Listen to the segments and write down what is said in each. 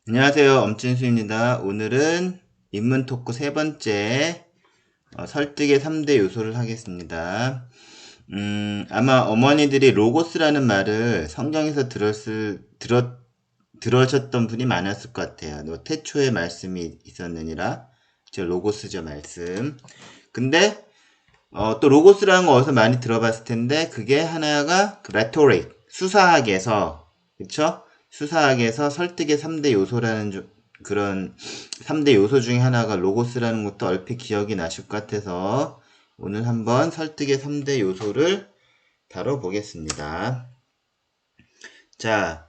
안녕하세요. 엄진수입니다. 오늘은 인문 토크 세 번째 설득의 3대 요소를 하겠습니다. 아마 어머니들이 로고스라는 말을 성경에서 들으셨던 분이 많았을 것 같아요. 태초에 말씀이 있었느니라. 저 로고스죠, 말씀. 근데 또 로고스라는 거 어디서 많이 들어봤을 텐데 그게 하나가 그 레토릭, 수사학에서 그쵸? 수사학에서 설득의 3대 요소라는 그런 3대 요소 중에 하나가 로고스라는 것도 얼핏 기억이 나실 것 같아서 오늘 한번 설득의 3대 요소를 다뤄보겠습니다. 자,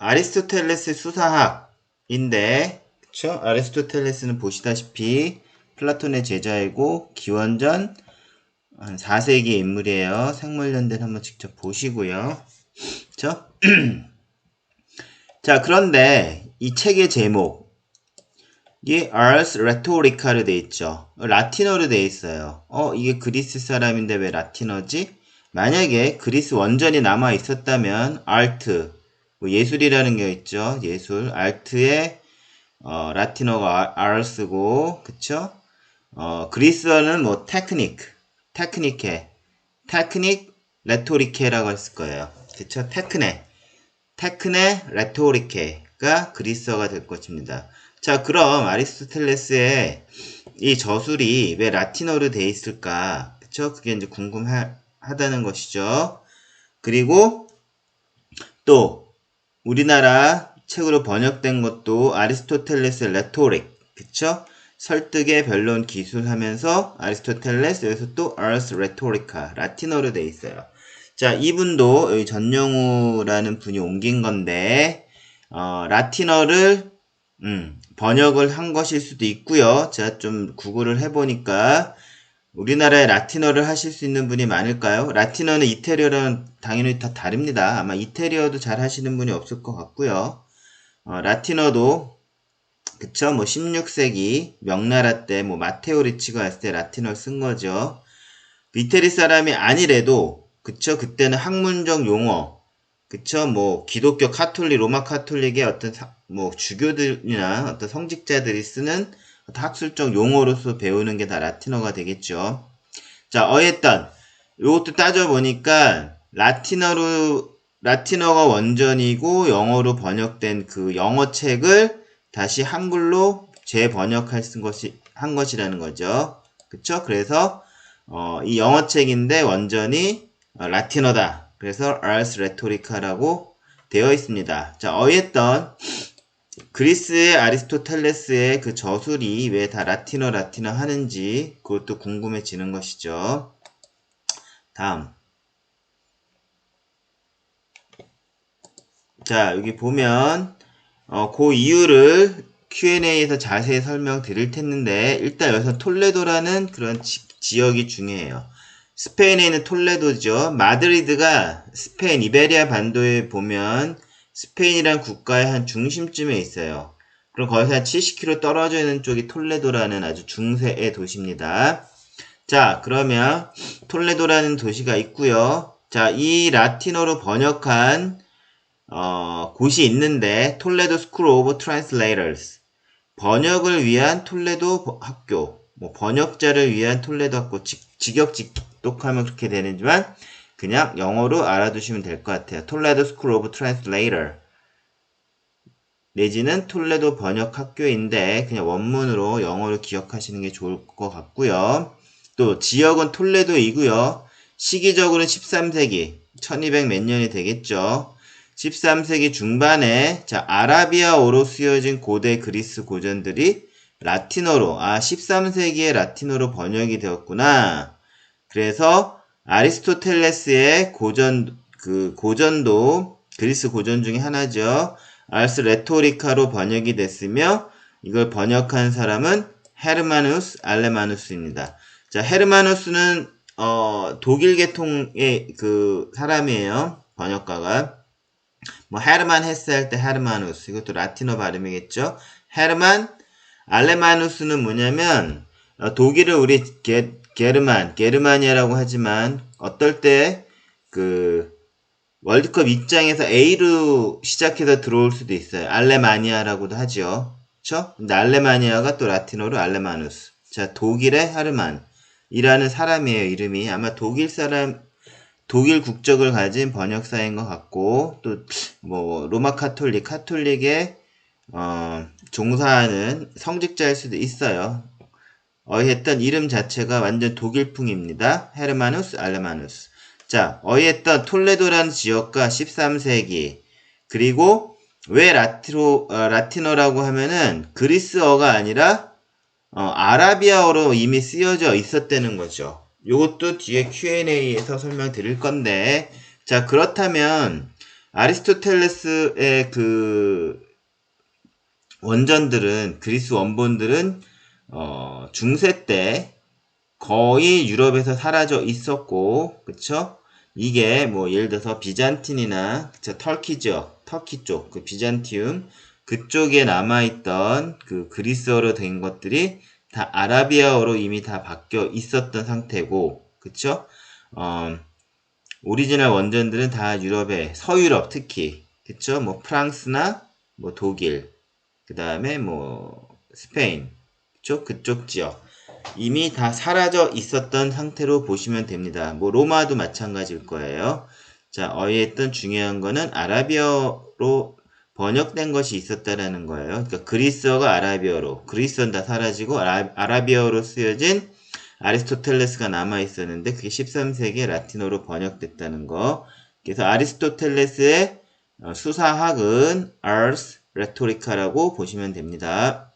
아리스토텔레스 수사학인데 그쵸? 아리스토텔레스는 보시다시피 플라톤의 제자이고 기원전 한 4세기의 인물이에요. 생물연대를 한번 직접 보시고요. 그쵸? 자, 그런데 이 책의 제목이 Ars Rhetorica로 돼 있죠. 라틴어로 돼 있어요. 이게 그리스 사람인데 왜 라틴어지? 만약에 그리스 원전이 남아 있었다면 아트, 뭐 예술이라는 게 있죠. 예술, 아트의 라틴어가 아르스고, 그쵸? 그리스어는 뭐 테크닉, 레토리케라고 했을 거예요. 그쵸? 테크네, 레토리케가 그리스어가 될 것입니다. 자, 그럼 아리스토텔레스의 이 저술이 왜 라틴어로 돼 있을까? 그쵸? 그게 이제 궁금하다는 것이죠. 그리고 또 우리나라 책으로 번역된 것도 아리스토텔레스의 레토릭, 그쵸? 설득의 변론 기술 하면서 아리스토텔레스 여기서 또 Ars Rhetorica 라틴어로 돼 있어요. 자, 이분도 여기 전영우라는 분이 옮긴 건데 라틴어를 번역을 한 것일 수도 있고요. 제가 좀 구글을 해보니까 우리나라에 라틴어를 하실 수 있는 분이 많을까요? 라틴어는 이태리어랑 당연히 다 다릅니다. 아마 이태리어도 잘 하시는 분이 없을 것 같고요. 라틴어도 그쵸? 뭐 16세기 명나라 때 뭐 마테오 리치가 왔을 때 라틴어를 쓴 거죠. 이태리 사람이 아니래도 그쵸? 그때는 학문적 용어 그쵸? 뭐 기독교 로마 카톨릭의 어떤 뭐 주교들이나 어떤 성직자들이 쓰는 어떤 학술적 용어로서 배우는 게 다 라틴어가 되겠죠. 자, 어쨌든 요것도 따져보니까 라틴어가 원전이고 영어로 번역된 그 영어 책을 다시 한글로 재번역할 한 것이라는 거죠. 그쵸? 그래서 이 영어 책인데 원전이 라틴어다. 그래서 Ars Rhetorica라고 되어 있습니다. 자, 어쨌든 그리스의 아리스토텔레스의 그 저술이 왜 다 라틴어 하는지 그것도 궁금해지는 것이죠. 다음. 자, 여기 보면 그 이유를 Q&A에서 자세히 설명드릴 텐데 일단 여기서 톨레도라는 그런 지역이 중요해요. 스페인에 있는 톨레도죠. 마드리드가 스페인 이베리아 반도에 보면 스페인이란 국가의 한 중심쯤에 있어요. 그럼 거기서 한 70km 떨어져 있는 쪽이 톨레도라는 아주 중세의 도시입니다. 자, 그러면 톨레도라는 도시가 있고요. 자, 이 라틴어로 번역한 곳이 있는데 톨레도 스쿨 오브 트랜슬레이터스 번역을 위한 톨레도 학교 뭐 번역자를 위한 톨레도 학교 직역직독하면 그렇게 되는지만 그냥 영어로 알아두시면 될 것 같아요. 톨레도 스쿨 오브 트랜슬레이터 내지는 톨레도 번역 학교인데 그냥 원문으로 영어로 기억하시는 게 좋을 것 같고요. 또 지역은 톨레도이고요. 시기적으로는 13세기 1200 몇 년이 되겠죠. 13세기 중반에 아라비아어로 쓰여진 고대 그리스 고전들이 라틴어로 13세기에 라틴어로 번역이 되었구나. 그래서 아리스토텔레스의 고전도 그리스 고전 중에 하나죠. 알스 레토리카로 번역이 됐으며 이걸 번역한 사람은 헤르마누스 알레마누스입니다. 자, 헤르마누스는 독일 계통의 그 사람이에요. 번역가가. 뭐 헤르만 헤세 할 때 헤르마누스 이것도 라틴어 발음이겠죠. 헤르만 알레마누스는 뭐냐면 독일을 우리 게르마니아라고 하지만 어떨 때 그 월드컵 입장에서 A로 시작해서 들어올 수도 있어요. 알레마니아라고도 하죠. 그쵸? 근데 알레마니아가 또 라틴어로 알레마누스. 자, 독일의 하르만이라는 사람이에요, 이름이. 아마 독일 국적을 가진 번역사인 것 같고, 또, 뭐, 로마 카톨릭의, 종사하는 성직자일 수도 있어요. 어휘했던 이름 자체가 완전 독일풍입니다. 헤르마누스, 알레마누스. 자, 어휘했던 톨레도라는 지역과 13세기. 그리고 왜 라틴어라고 하면은 그리스어가 아니라 아라비아어로 이미 쓰여져 있었다는 거죠. 요것도 뒤에 Q&A에서 설명드릴 건데, 자, 그렇다면 아리스토텔레스의 그 원전들은, 그리스 원본들은 중세 때 거의 유럽에서 사라져 있었고, 그쵸? 이게 뭐 예를 들어서 비잔틴이나 그쵸? 터키 쪽, 그 비잔티움 그쪽에 남아있던 그 그리스어로 된 것들이 다 아라비아어로 이미 다 바뀌어 있었던 상태고, 그쵸? 오리지널 원전들은 다 유럽에, 서유럽 특히, 그쵸? 뭐 프랑스나 뭐 독일, 그 다음에 뭐 스페인, 그쪽 지역 이미 다 사라져 있었던 상태로 보시면 됩니다. 뭐 로마도 마찬가지일 거예요. 자, 어휘했던 중요한 거는 아라비어로 번역된 것이 있었다라는 거예요. 그러니까 그리스어가 아라비어로, 그리스어는 다 사라지고 아라비어로 쓰여진 아리스토텔레스가 남아 있었는데 그게 13세기에 라틴어로 번역됐다는 거. 그래서 아리스토텔레스의 수사학은 Ars Rhetorica라고 보시면 됩니다.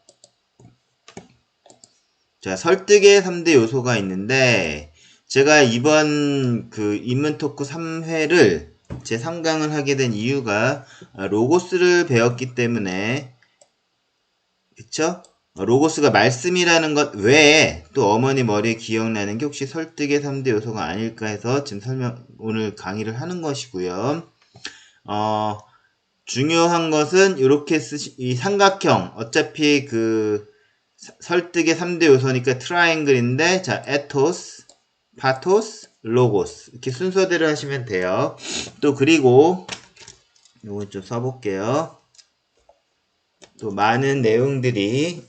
자, 설득의 3대 요소가 있는데, 제가 이번 그 인문 토크 3회를 제 3강을 하게 된 이유가 로고스를 배웠기 때문에, 그쵸? 로고스가 말씀이라는 것 외에 또 어머니 머리에 기억나는 게 혹시 설득의 3대 요소가 아닐까 해서 지금 오늘 강의를 하는 것이고요. 중요한 것은 이렇게 이 삼각형, 어차피 그 설득의 3대 요소니까 트라이앵글인데, 자, 에토스, 파토스, 로고스. 이렇게 순서대로 하시면 돼요. 또 그리고 요거 좀 써볼게요. 또 많은 내용들이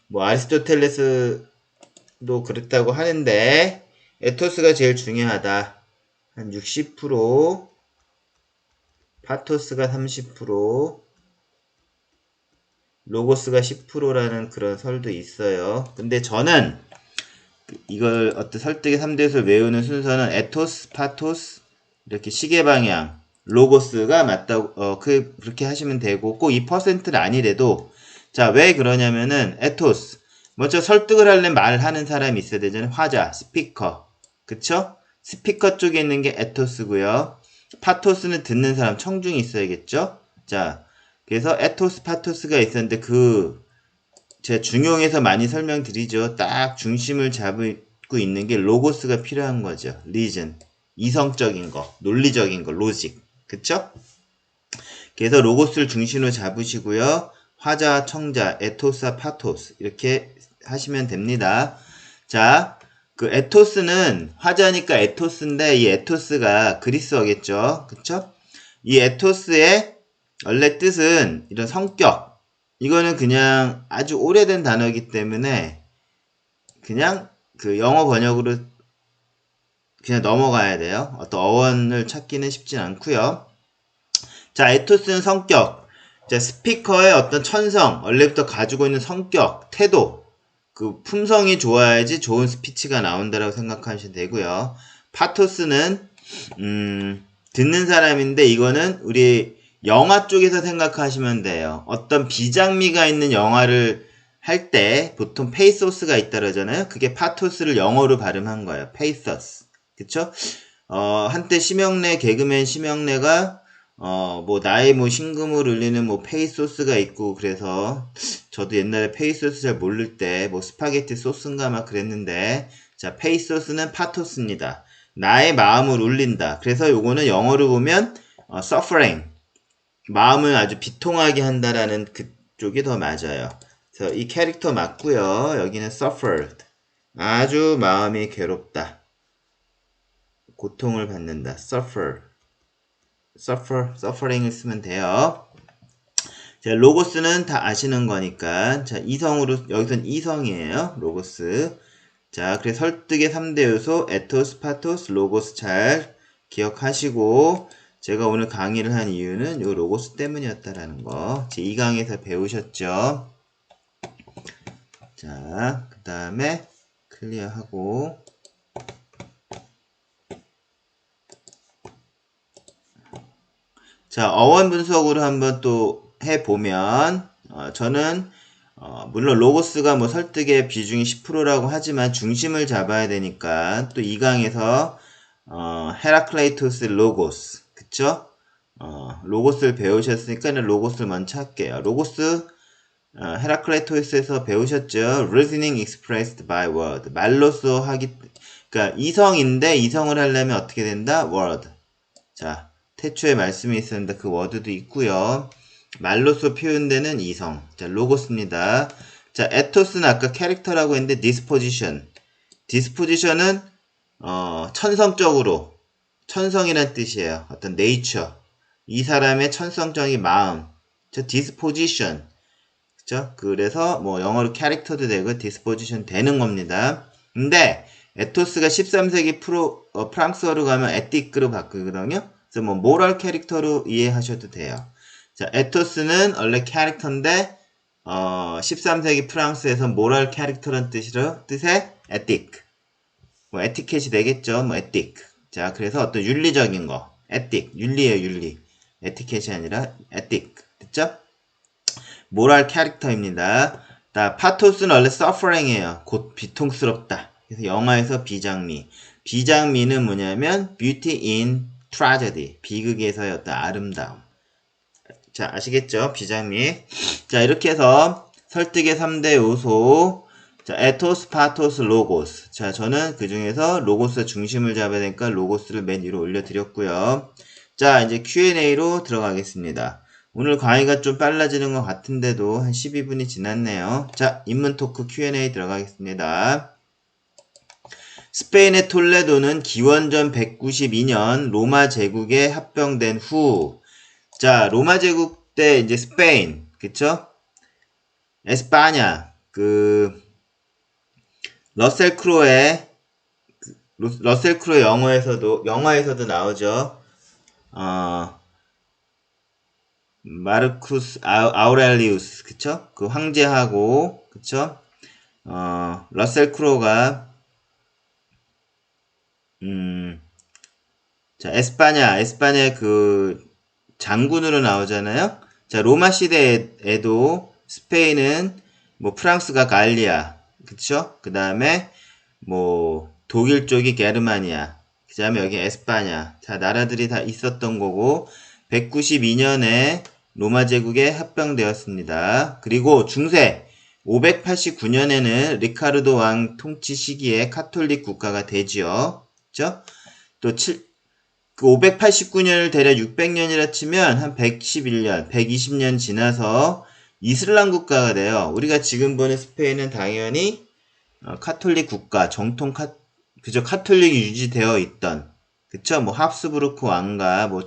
뭐 아리스토텔레스도 그랬다고 하는데 에토스가 제일 중요하다. 한 60%, 파토스가 30%, 로고스가 10%라는 그런 설도 있어요. 근데 저는 이걸 어떤 설득의 3대에서 외우는 순서는 에토스, 파토스, 이렇게 시계 방향, 로고스가 맞다고, 그렇게 하시면 되고, 꼭 이 퍼센트는 아니래도, 자, 왜 그러냐면은, 에토스. 먼저 설득을 하려면 말하는 사람이 있어야 되잖아요. 화자, 스피커. 그쵸? 스피커 쪽에 있는 게 에토스고요. 파토스는 듣는 사람, 청중이 있어야겠죠? 자, 그래서 에토스, 파토스가 있었는데, 제가 중용에서 많이 설명드리죠. 딱 중심을 잡고 있는 게 로고스가 필요한 거죠. 리즌. 이성적인 거, 논리적인 거, 로직. 그쵸? 그래서 로고스를 중심으로 잡으시고요. 화자, 청자, 에토스와 파토스. 이렇게 하시면 됩니다. 자, 그 에토스는 화자니까 에토스인데 이 에토스가 그리스어겠죠. 그쵸? 이 에토스의 원래 뜻은 이런 성격. 이거는 그냥 아주 오래된 단어이기 때문에 그냥 그 영어 번역으로 그냥 넘어가야 돼요. 어떤 어원을 찾기는 쉽진 않고요. 자, 에토스는 성격. 자, 스피커의 어떤 천성, 원래부터 가지고 있는 성격, 태도, 그 품성이 좋아야지 좋은 스피치가 나온다라고 생각하시면 되고요. 파토스는 듣는 사람인데 이거는 우리 영화 쪽에서 생각하시면 돼요. 어떤 비장미가 있는 영화를 할 때 보통 페이소스가 있다 그러잖아요. 그게 파토스를 영어로 발음한 거예요. 페이서스. 그쵸? 한때 개그맨 심영래가 뭐 나의 뭐 심금을 울리는 뭐 페이소스가 있고 그래서 저도 옛날에 페이소스 잘 모를 때 뭐 스파게티 소스인가 막 그랬는데 자, 페이소스는 파토스입니다. 나의 마음을 울린다. 그래서 요거는 영어로 보면 suffering. 마음을 아주 비통하게 한다라는 그쪽이 더 맞아요. 그래서 이 캐릭터 맞고요. 여기는 suffered. 아주 마음이 괴롭다. 고통을 받는다. suffer. suffering을 쓰면 돼요. 자, 로고스는 다 아시는 거니까. 자, 이성으로, 여기선 이성이에요. 로고스. 자, 그래서 설득의 3대 요소, 에토스, 파토스, 로고스 잘 기억하시고, 제가 오늘 강의를 한 이유는 요 로고스 때문이었다라는 거. 제 2강에서 배우셨죠? 자, 그 다음에 클리어하고, 자, 어원 분석으로 한번 또 해보면, 저는, 물론 로고스가 뭐 설득의 비중이 10%라고 하지만 중심을 잡아야 되니까, 또 2강에서, 헤라클레이토스 로고스, 그쵸? 로고스를 배우셨으니까 로고스를 먼저 할게요. 로고스, 헤라클레이토스에서 배우셨죠? Reasoning expressed by word. 말로써 그러니까 이성인데 이성을 하려면 어떻게 된다? word. 자, 태초에 말씀이 있었는데 그 워드도 있고요. 말로써 표현되는 이성. 자, 로고스입니다. 자, 에토스는 아까 캐릭터라고 했는데 disposition. disposition은 천성적으로 천성이란 뜻이에요. 어떤 nature. 이 사람의 천성적인 마음. 저 disposition. 그죠? 그래서 뭐 영어로 캐릭터도 되고 disposition 되는 겁니다. 근데 에토스가 13세기 프랑스어로 가면 에티크로 바꾸거든요. 그래서 뭐 모럴 캐릭터로 이해하셔도 돼요. 자, 에토스는 원래 캐릭터인데 13세기 프랑스에서 모럴 캐릭터라는 뜻의 에티크. 뭐 에티켓이 되겠죠. 뭐 에티크. 자, 그래서 어떤 윤리적인 거. 에티크. 윤리예요, 윤리. 에티켓이 아니라 에티크. 됐죠? 모랄 캐릭터입니다. 파토스는 원래 suffering이에요. 곧 비통스럽다. 그래서 영화에서 비장미. 비장미는 뭐냐면 beauty in tragedy. 비극에서의 어떤 아름다움. 자, 아시겠죠? 비장미. 자, 이렇게 해서 설득의 3대 요소. 자, 에토스, 파토스, 로고스. 자, 저는 그 중에서 로고스 중심을 잡아야 되니까 로고스를 맨 위로 올려드렸고요. 자, 이제 Q&A로 들어가겠습니다. 오늘 강의가 좀 빨라지는 것 같은데도 한 12분이 지났네요. 자, 인문 토크 Q&A 들어가겠습니다. 스페인의 톨레도는 기원전 192년 로마 제국에 합병된 후, 자, 로마 제국 때 이제 스페인, 그쵸? 에스파냐, 러셀 크로의 영화에서도 나오죠. 마르쿠스 아우렐리우스, 그쵸? 그 황제하고, 그쵸? 러셀 크로우가, 자, 에스파냐의 그 장군으로 나오잖아요? 자, 로마 시대에도 스페인은, 뭐, 프랑스가 갈리아, 그쵸? 그 다음에, 뭐, 독일 쪽이 게르마니아, 그 다음에 여기 에스파냐. 자, 나라들이 다 있었던 거고, 192년에 로마 제국에 합병되었습니다. 그리고 중세 589년에는 리카르도 왕 통치 시기에 카톨릭 국가가 되지요. 그죠? 또 589년을 대략 600년이라 치면 한 111년, 120년 지나서 이슬람 국가가 돼요. 우리가 지금 보는 스페인은 당연히 카톨릭 국가, 그죠? 카톨릭이 유지되어 있던, 그쵸? 뭐 합스부르크 왕가, 뭐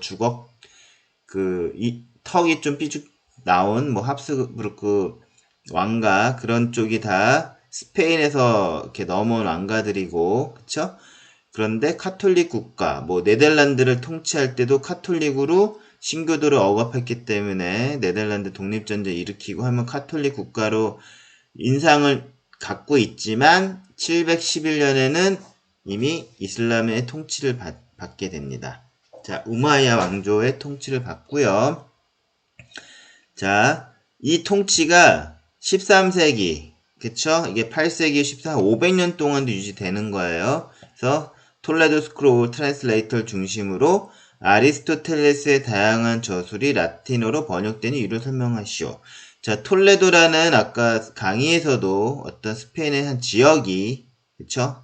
턱이 좀 삐죽 나온 뭐 합스부르크 왕가 그런 쪽이 다 스페인에서 이렇게 넘어온 왕가들이고, 그쵸? 그런데 카톨릭 국가, 뭐 네덜란드를 통치할 때도 카톨릭으로 신교도를 억압했기 때문에 네덜란드 독립전쟁 일으키고 하면 카톨릭 국가로 인상을 갖고 있지만 711년에는 이미 이슬람의 통치를 받게 됩니다. 자, 우마이야 왕조의 통치를 받고요. 자, 이 통치가 13세기, 그쵸? 이게 8세기, 500년 동안도 유지되는 거예요. 그래서 톨레도 스크롤 트랜스레이터를 중심으로 아리스토텔레스의 다양한 저술이 라틴어로 번역되는 이유를 설명하시오. 자, 톨레도라는 아까 강의에서도 어떤 스페인의 한 지역이, 그쵸?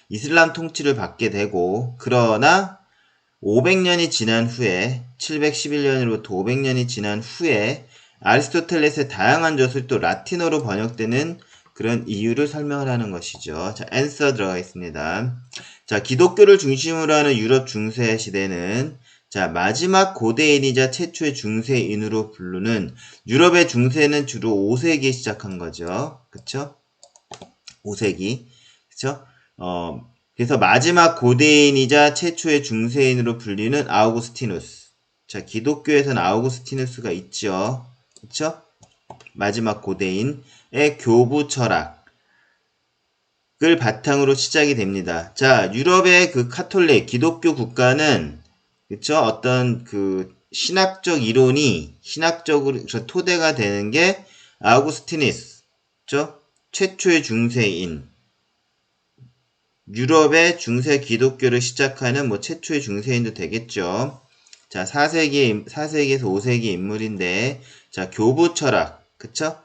이슬람 통치를 받게 되고, 그러나 500년이 지난 후에 711년으로부터 500년이 지난 후에 아리스토텔레스의 다양한 저술이 또 라틴어로 번역되는 그런 이유를 설명을 하는 것이죠. 자, answer 들어가겠습니다. 자, 기독교를 중심으로 하는 유럽 중세 시대는 자, 마지막 고대인이자 최초의 중세인으로 부르는 유럽의 중세는 주로 5세기에 시작한 거죠. 그쵸? 5세기. 그쵸? 그래서 마지막 고대인이자 최초의 중세인으로 불리는 아우구스티누스. 자, 기독교에서는 아우구스티누스가 있죠. 그쵸? 마지막 고대인의 교부 철학을 바탕으로 시작이 됩니다. 자, 유럽의 그 카톨릭, 기독교 국가는, 그쵸? 어떤 그 신학적 이론이, 신학적으로 토대가 되는 게 아우구스티누스. 그쵸? 최초의 중세인. 유럽의 중세 기독교를 시작하는 뭐 최초의 중세인도 되겠죠. 자, 4세기에서 5세기 인물인데, 자, 교부 철학, 그쵸?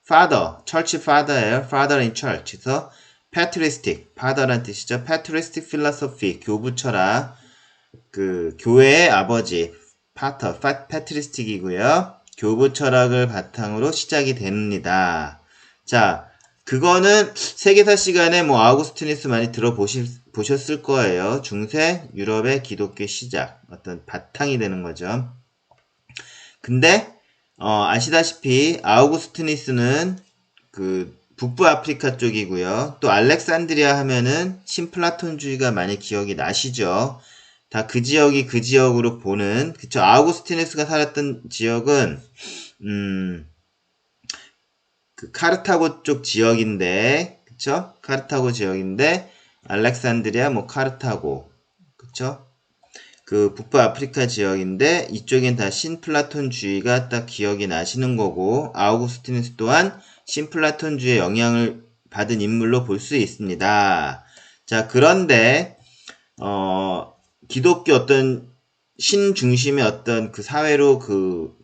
father, church father예요. father in church. 그래서 patristic, father란 뜻이죠. patristic philosophy, 교부 철학, 그 교회의 아버지, pater, patristic이고요. 교부 철학을 바탕으로 시작이 됩니다. 자, 그거는 세계사 시간에 뭐 아우구스티누스 많이 보셨을 거예요. 중세 유럽의 기독교 시작, 어떤 바탕이 되는 거죠. 근데 아시다시피 아우구스티누스는 그 북부 아프리카 쪽이고요. 또 알렉산드리아 하면은 신플라톤주의가 많이 기억이 나시죠. 다 그 지역이 그 지역으로 보는, 그쵸. 아우구스티누스가 살았던 지역은 그 카르타고 쪽 지역인데, 그쵸? 카르타고 지역인데, 알렉산드리아, 뭐 카르타고, 그쵸? 그 북부 아프리카 지역인데, 이쪽엔 다 신플라톤주의가 딱 기억이 나시는 거고, 아우구스티누스 또한 신플라톤주의의 영향을 받은 인물로 볼 수 있습니다. 자, 그런데 기독교 어떤 신 중심의 어떤 그 사회로 그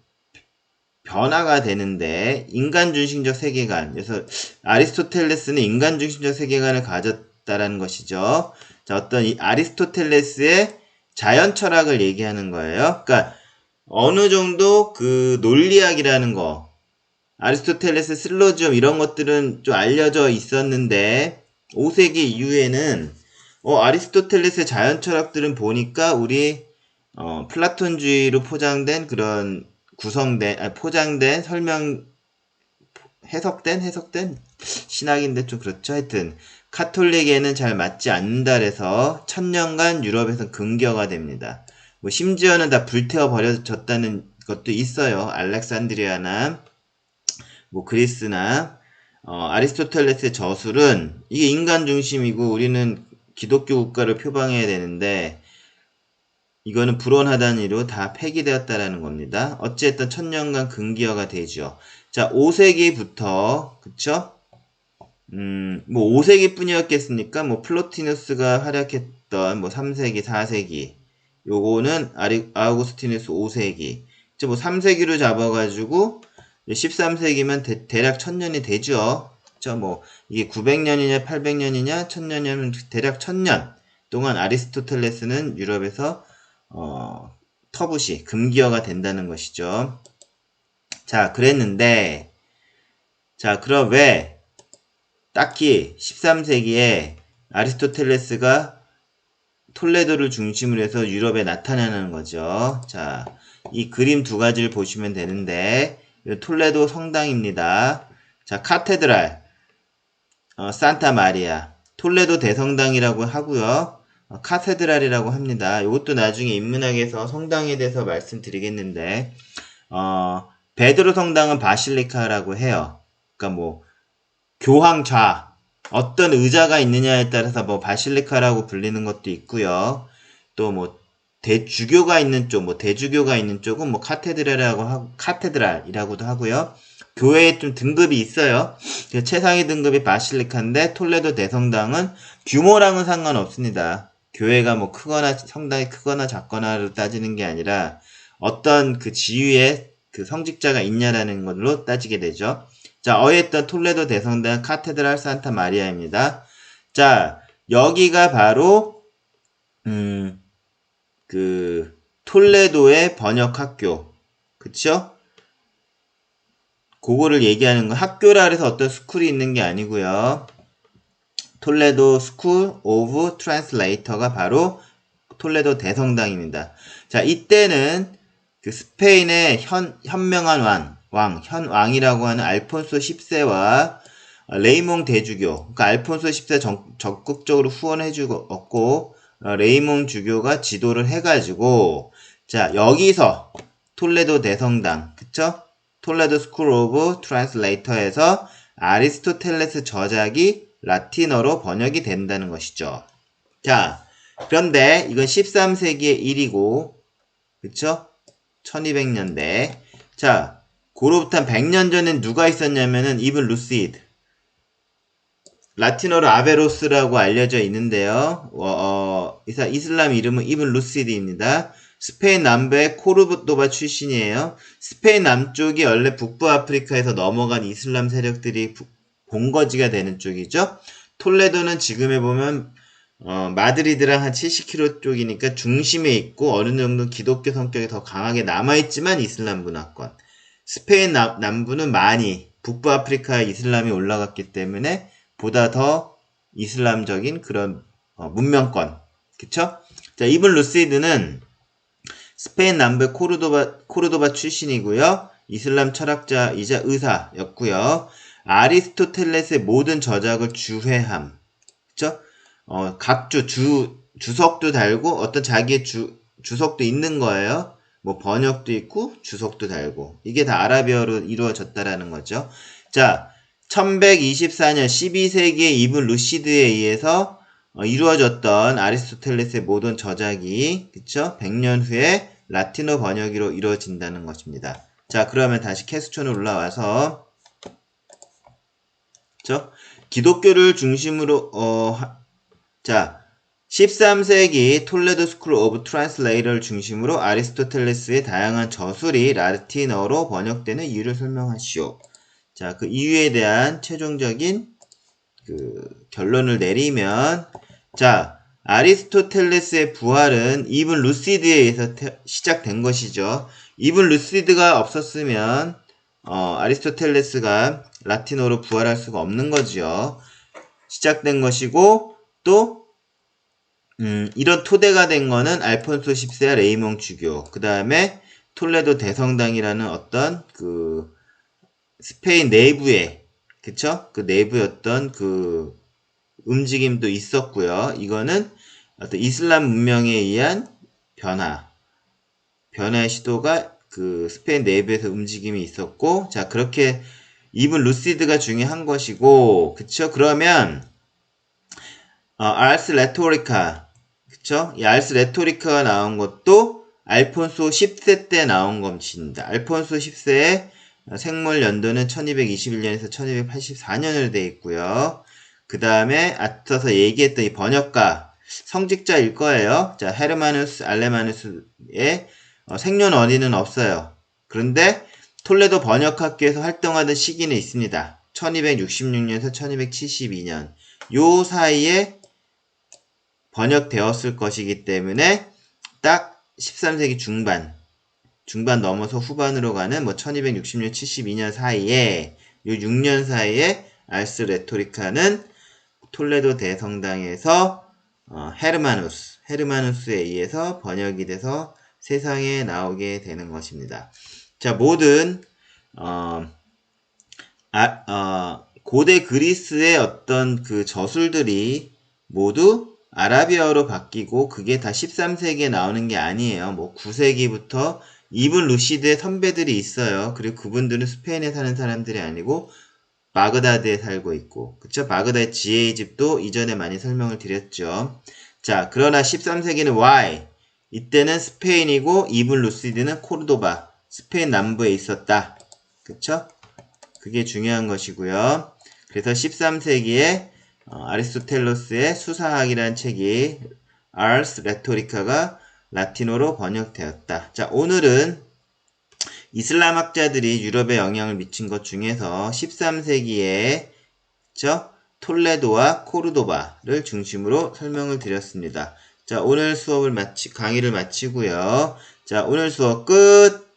변화가 되는데, 인간 중심적 세계관. 그래서 아리스토텔레스는 인간 중심적 세계관을 가졌다라는 것이죠. 자, 어떤 이 아리스토텔레스의 자연 철학을 얘기하는 거예요. 그러니까 어느 정도 그 논리학이라는 거, 아리스토텔레스 실로지움 이런 것들은 좀 알려져 있었는데, 5세기 이후에는 아리스토텔레스의 자연 철학들은 보니까 우리 플라톤주의로 포장된 그런 포장된 해석된 신학인데 좀 그렇죠. 하여튼 카톨릭에는 잘 맞지 않는다 그래서 1000년간 유럽에서 금기어가 됩니다. 뭐 심지어는 다 불태워 버려졌다는 것도 있어요. 알렉산드리아나 뭐 그리스나 아리스토텔레스의 저술은 이게 인간 중심이고 우리는 기독교 국가를 표방해야 되는데, 이거는 불온하다는 이유로 다 폐기되었다라는 겁니다. 어쨌든 1000년간 금기어가 되죠. 자, 5세기부터, 그쵸? 뭐 5세기 뿐이었겠습니까? 뭐 플로티누스가 활약했던 뭐 3세기, 4세기. 요거는 아우구스티누스 5세기. 뭐 3세기로 잡아가지고 13세기면 대략 1000년이 되죠. 그쵸? 뭐 이게 900년이냐 800년이냐 1000년이면 대략 1000년 동안 아리스토텔레스는 유럽에서 터부시, 금기어가 된다는 것이죠. 자, 그랬는데, 자, 그럼 왜 딱히 13세기에 아리스토텔레스가 톨레도를 중심으로 해서 유럽에 나타나는 거죠. 자, 이 그림 두 가지를 보시면 되는데, 톨레도 성당입니다. 자, 카테드랄, 산타 마리아, 톨레도 대성당이라고 하고요. 카테드랄이라고 합니다. 이것도 나중에 인문학에서 성당에 대해서 말씀드리겠는데, 베드로 성당은 바실리카라고 해요. 그러니까 뭐 교황좌, 어떤 의자가 있느냐에 따라서 뭐 바실리카라고 불리는 것도 있고요. 또 뭐 대주교가 있는 쪽, 뭐 대주교가 있는 쪽은 뭐 카테드랄이라고도 하고요. 교회에 좀 등급이 있어요. 최상위 등급이 바실리카인데 톨레도 대성당은 규모랑은 상관없습니다. 교회가 뭐 크거나 성당이 크거나 작거나로 따지는 게 아니라 어떤 그 지위에 그 성직자가 있냐라는 걸로 따지게 되죠. 자, 어쨌든 톨레도 대성당 카테드랄 산타 마리아입니다. 자, 여기가 바로 그 톨레도의 번역학교, 그쵸? 그거를 얘기하는 거. 학교라 해서 어떤 스쿨이 있는 게 아니고요. 톨레도 스쿨 오브 트랜슬레이터가 바로 톨레도 대성당입니다. 자, 이때는 그 스페인의 현명한 현 왕이라고 하는 알폰소 10세와 레이몽 대주교, 그러니까 알폰소 10세 적극적으로 후원해주었고, 레이몽 주교가 지도를 해가지고, 자, 여기서 톨레도 대성당, 그쵸? 톨레도 스쿨 오브 트랜슬레이터에서 아리스토텔레스 저작이 라틴어로 번역이 된다는 것이죠. 자, 그런데 이건 13세기의 일이고, 그쵸? 1200년대. 자, 고로부터 한 100년 전엔 누가 있었냐면은 이븐 루시드. 라틴어로 아베로스라고 알려져 있는데요. 이슬람 이름은 이븐 루시드입니다. 스페인 남부의 코르도바 출신이에요. 스페인 남쪽이 원래 북부 아프리카에서 넘어간 이슬람 세력들이 본거지가 되는 쪽이죠. 톨레도는 지금에 보면 마드리드랑 한 70km 쪽이니까 중심에 있고 어느 정도 기독교 성격이 더 강하게 남아있지만 이슬람 문화권. 스페인 남부는 많이 북부 아프리카에 이슬람이 올라갔기 때문에 보다 더 이슬람적인 그런 문명권. 그쵸? 자, 이븐 루시드는 스페인 남부의 코르도바 출신이고요. 이슬람 철학자이자 의사였고요. 아리스토텔레스의 모든 저작을 주회함. 그쵸? 주석도 달고 어떤 자기의 주석도 있는 거예요. 뭐 번역도 있고 주석도 달고. 이게 다 아라비어로 이루어졌다라는 거죠. 자, 1124년 12세기의 이븐 루시드에 의해서 이루어졌던 아리스토텔레스의 모든 저작이 그쵸? 100년 후에 라틴어 번역으로 이루어진다는 것입니다. 자, 그러면 다시 캐스촌으로 올라와서 그쵸? 기독교를 중심으로 자, 13세기 톨레도 스쿨 오브 트랜슬레이터를 중심으로 아리스토텔레스의 다양한 저술이 라틴어로 번역되는 이유를 설명하시오. 자, 그 이유에 대한 최종적인 결론을 내리면, 자, 아리스토텔레스의 부활은 이븐 루시드에 의해서 시작된 것이죠. 이븐 루시드가 없었으면 아리스토텔레스가 라틴어로 부활할 수가 없는 거죠. 시작된 것이고 또 이런 토대가 된 거는 알폰소 10세와 레이몽 주교, 그 다음에 톨레도 대성당이라는 어떤 스페인 내부의 그쵸? 그 내부였던 그 움직임도 있었고요. 이거는 어떤 이슬람 문명에 의한 변화의 시도가 그 스페인 내부에서 움직임이 있었고, 자, 그렇게 이븐 루시드가 중요한 것이고, 그쵸? 그러면 알스 레토리카, 그쵸? 이 알스 레토리카가 나온 것도 알폰소 10세 때 나온 것입니다. 알폰소 10세의 생물 연도는 1221년에서 1284년으로 되어 있고요. 그 다음에 앞서서 얘기했던 이 번역가, 성직자일 거예요. 자, 헤르마누스 알레마누스의 생년월일은 없어요. 그런데 톨레도 번역학교에서 활동하던 시기는 있습니다. 1266년에서 1272년. 요 사이에 번역되었을 것이기 때문에 딱 13세기 중반 넘어서 후반으로 가는 1260년, 72년 사이에 요 6년 사이에 알스 레토리카는 톨레도 대성당에서 헤르마누스에 의해서 번역이 돼서 세상에 나오게 되는 것입니다. 자, 모든 고대 그리스의 어떤 그 저술들이 모두 아라비아어로 바뀌고 그게 다 13세기에 나오는 게 아니에요. 9세기부터 이븐 루시드의 선배들이 있어요. 그리고 그분들은 스페인에 사는 사람들이 아니고 바그다드에 살고 있고, 그쵸? 바그다드 지혜의 집도 이전에 많이 설명을 드렸죠. 자, 그러나 13세기는 why? 이때는 스페인이고 이븐 루시드는 코르도바, 스페인 남부에 있었다. 그쵸? 그게 중요한 것이고요. 그래서 13세기에 아리스토텔레스의 수사학이라는 책이 Ars Rhetorica가 라틴어로 번역되었다. 자, 오늘은 이슬람 학자들이 유럽에 영향을 미친 것 중에서 13세기에 톨레도와 코르도바를 중심으로 설명을 드렸습니다. 자, 오늘 수업을 강의를 마치고요. 자, 오늘 수업 끝!